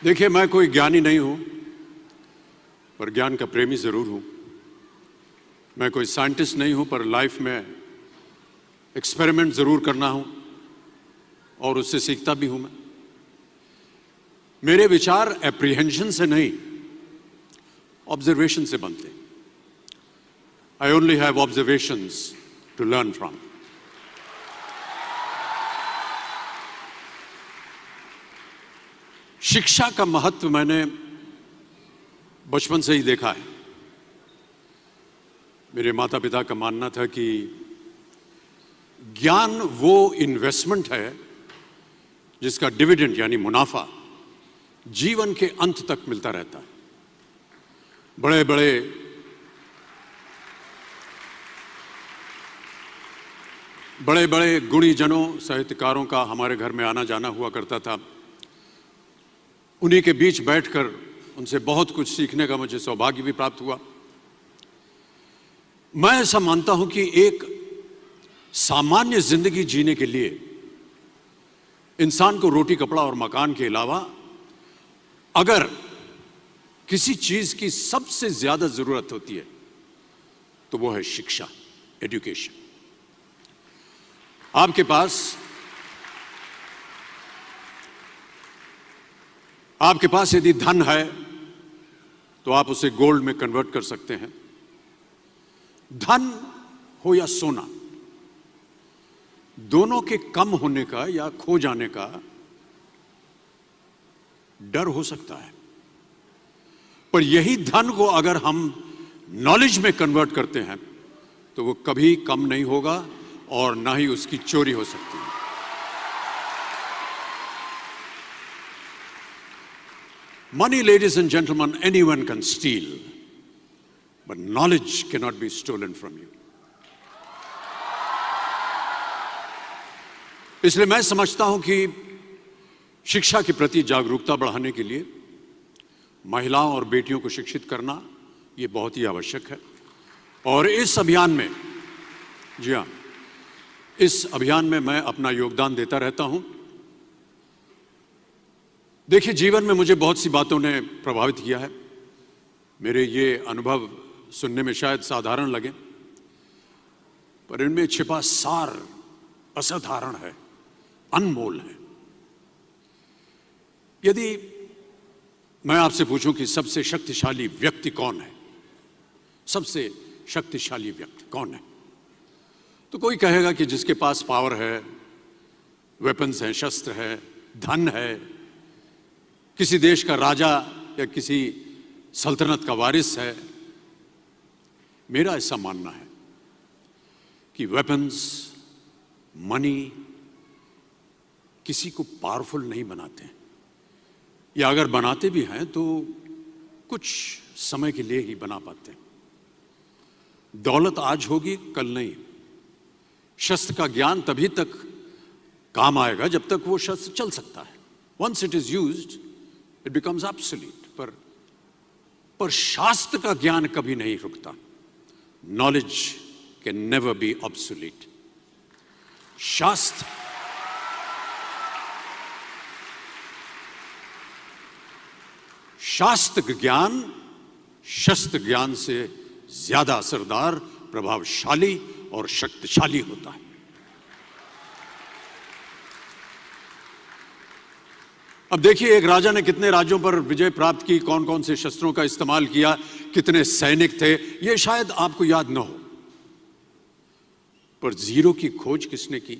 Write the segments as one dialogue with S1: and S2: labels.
S1: देखिए, मैं कोई ज्ञानी नहीं हूं, पर ज्ञान का प्रेमी जरूर हूं। मैं कोई साइंटिस्ट नहीं हूं, पर लाइफ में एक्सपेरिमेंट जरूर करना हूं और उससे सीखता भी हूं। मेरे विचार एप्रीहेंशन से नहीं, ऑब्जर्वेशन से बनते। I only have observations to learn from. शिक्षा का महत्व मैंने बचपन से ही देखा है। मेरे माता पिता का मानना था कि ज्ञान वो इन्वेस्टमेंट है जिसका डिविडेंड यानी मुनाफा जीवन के अंत तक मिलता रहता है। बड़े बड़े गुणीजनों, साहित्यकारों का हमारे घर में आना जाना हुआ करता था। उन्हीं के बीच बैठकर उनसे बहुत कुछ सीखने का मुझे सौभाग्य भी प्राप्त हुआ। मैं ऐसा मानता हूं कि एक सामान्य जिंदगी जीने के लिए इंसान को रोटी, कपड़ा और मकान के अलावा अगर किसी चीज की सबसे ज्यादा जरूरत होती है तो वो है शिक्षा, एजुकेशन। आपके पास यदि धन है तो आप उसे गोल्ड में कन्वर्ट कर सकते हैं। धन हो या सोना, दोनों के कम होने का या खो जाने का डर हो सकता है, पर यही धन को अगर हम नॉलेज में कन्वर्ट करते हैं तो वो कभी कम नहीं होगा और ना ही उसकी चोरी हो सकती है। Money, ladies and gentlemen, anyone can steal, but knowledge cannot be stolen from you. इसलिए मैं समझता हूं कि शिक्षा के प्रति जागरूकता बढ़ाने के लिए महिलाओं और बेटियों को शिक्षित करना ये बहुत ही आवश्यक है। और इस अभियान में, जी हां, इस अभियान में मैं अपना योगदान देता रहता हूं। देखिए, जीवन में मुझे बहुत सी बातों ने प्रभावित किया है। मेरे ये अनुभव सुनने में शायद साधारण लगे, पर इनमें छिपा सार असाधारण है, अनमोल है। यदि मैं आपसे पूछूं कि सबसे शक्तिशाली व्यक्ति कौन है, सबसे शक्तिशाली व्यक्ति कौन है, तो कोई कहेगा कि जिसके पास पावर है, वेपन्स हैं, शस्त्र है, धन है, किसी देश का राजा या किसी सल्तनत का वारिस है। मेरा ऐसा मानना है कि वेपन्स, मनी किसी को पावरफुल नहीं बनाते, या अगर बनाते भी हैं तो कुछ समय के लिए ही बना पाते हैं। दौलत आज होगी, कल नहीं। शस्त्र का ज्ञान तभी तक काम आएगा जब तक वो शस्त्र चल सकता है। Once it is used it becomes obsolete. पर शास्त्र का ज्ञान कभी नहीं रुकता। Knowledge can never be obsolete. शास्त्र ज्ञान शस्त्र ज्ञान से ज्यादा असरदार, प्रभावशाली और शक्तिशाली होता है। अब देखिए, एक राजा ने कितने राज्यों पर विजय प्राप्त की, कौन कौन से शस्त्रों का इस्तेमाल किया, कितने सैनिक थे, यह शायद आपको याद न हो, पर जीरो की खोज किसने की,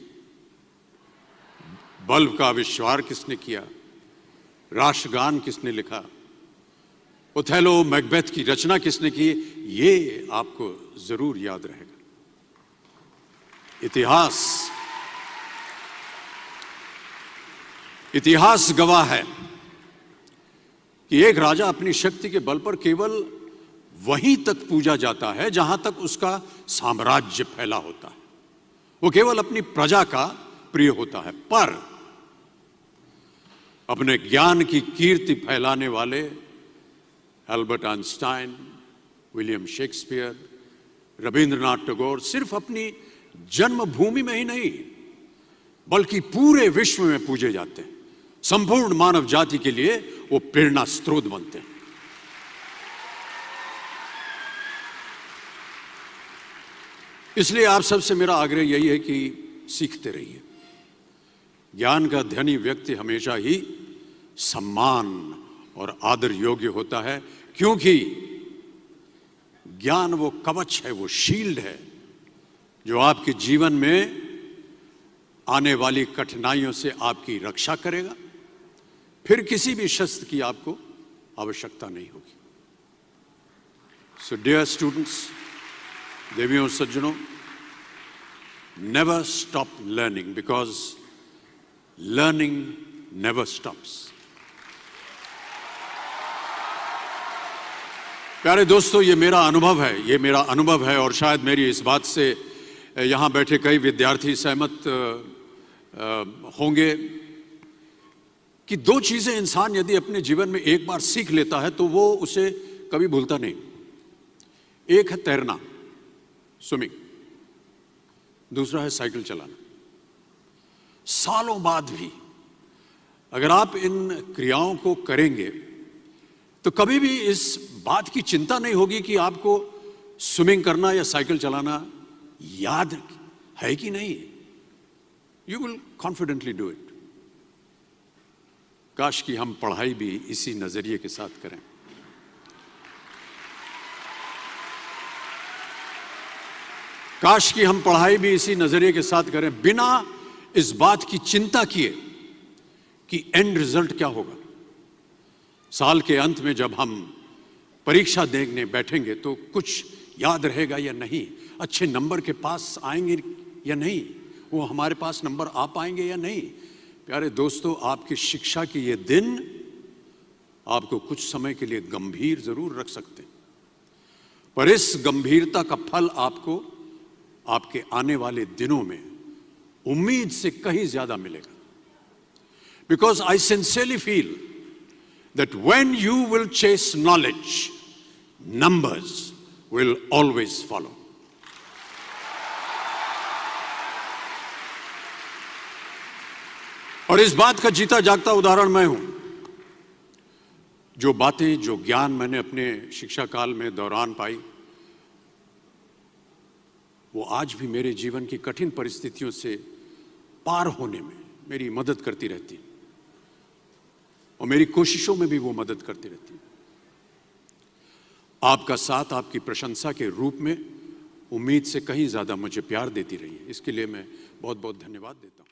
S1: बल्ब का आविष्कार किसने किया, राष्ट्रगान किसने लिखा, ओथेलो मैकबेथ की रचना किसने की, ये आपको जरूर याद रहेगा। इतिहास गवाह है कि एक राजा अपनी शक्ति के बल पर केवल वहीं तक पूजा जाता है जहां तक उसका साम्राज्य फैला होता है। वो केवल अपनी प्रजा का प्रिय होता है। पर अपने ज्ञान की कीर्ति फैलाने वाले Albert Einstein, William Shakespeare, Rabindranath Tagore सिर्फ अपनी जन्मभूमि में ही नहीं बल्कि पूरे विश्व में पूजे जाते हैं। संपूर्ण मानव जाति के लिए वो प्रेरणा स्रोत बनते हैं। इसलिए आप सबसे मेरा आग्रह यही है कि सीखते रहिए। ज्ञान का धनी व्यक्ति हमेशा ही सम्मान और आदर योग्य होता है, क्योंकि ज्ञान वो कवच है, वो शील्ड है जो आपके जीवन में आने वाली कठिनाइयों से आपकी रक्षा करेगा। फिर किसी भी शस्त्र की आपको आवश्यकता नहीं होगी। सो डियर स्टूडेंट्स, देवियों और सज्जनों, never stop learning, because learning never stops. प्यारे दोस्तों, ये मेरा अनुभव है और शायद मेरी इस बात से यहाँ बैठे कई विद्यार्थी सहमत होंगे कि दो चीजें इंसान यदि अपने जीवन में एक बार सीख लेता है तो वो उसे कभी भूलता नहीं। एक है तैरना, स्विमिंग, दूसरा है साइकिल चलाना। सालों बाद भी अगर आप इन क्रियाओं को करेंगे तो कभी भी इस बात की चिंता नहीं होगी कि आपको स्विमिंग करना या साइकिल चलाना याद है कि नहीं। You will confidently do it. काश कि हम पढ़ाई भी इसी नजरिए के साथ करें। काश कि हम पढ़ाई भी इसी नजरिए के साथ करें, बिना इस बात की चिंता किए कि एंड रिजल्ट क्या होगा। साल के अंत में जब हम परीक्षा देने बैठेंगे तो कुछ याद रहेगा या नहीं, अच्छे नंबर के पास आएंगे या नहीं, वो हमारे पास नंबर आ पाएंगे या नहीं। प्यारे दोस्तों, आपकी शिक्षा के ये दिन आपको कुछ समय के लिए गंभीर जरूर रख सकते हैं, पर इस गंभीरता का फल आपको आपके आने वाले दिनों में उम्मीद से कहीं ज्यादा मिलेगा। Because I sincerely feel that when you will chase knowledge, numbers will always follow. और इस बात का जीता जागता उदाहरण मैं हूं। जो बातें, जो ज्ञान मैंने अपने शिक्षा काल में दौरान पाई, वो आज भी मेरे जीवन की कठिन परिस्थितियों से पार होने में मेरी मदद करती रहती है और मेरी कोशिशों में भी वो मदद करती रहती है। आपका साथ, आपकी प्रशंसा के रूप में उम्मीद से कहीं ज्यादा मुझे प्यार देती रही है। इसके लिए मैं बहुत बहुत धन्यवाद देता हूं।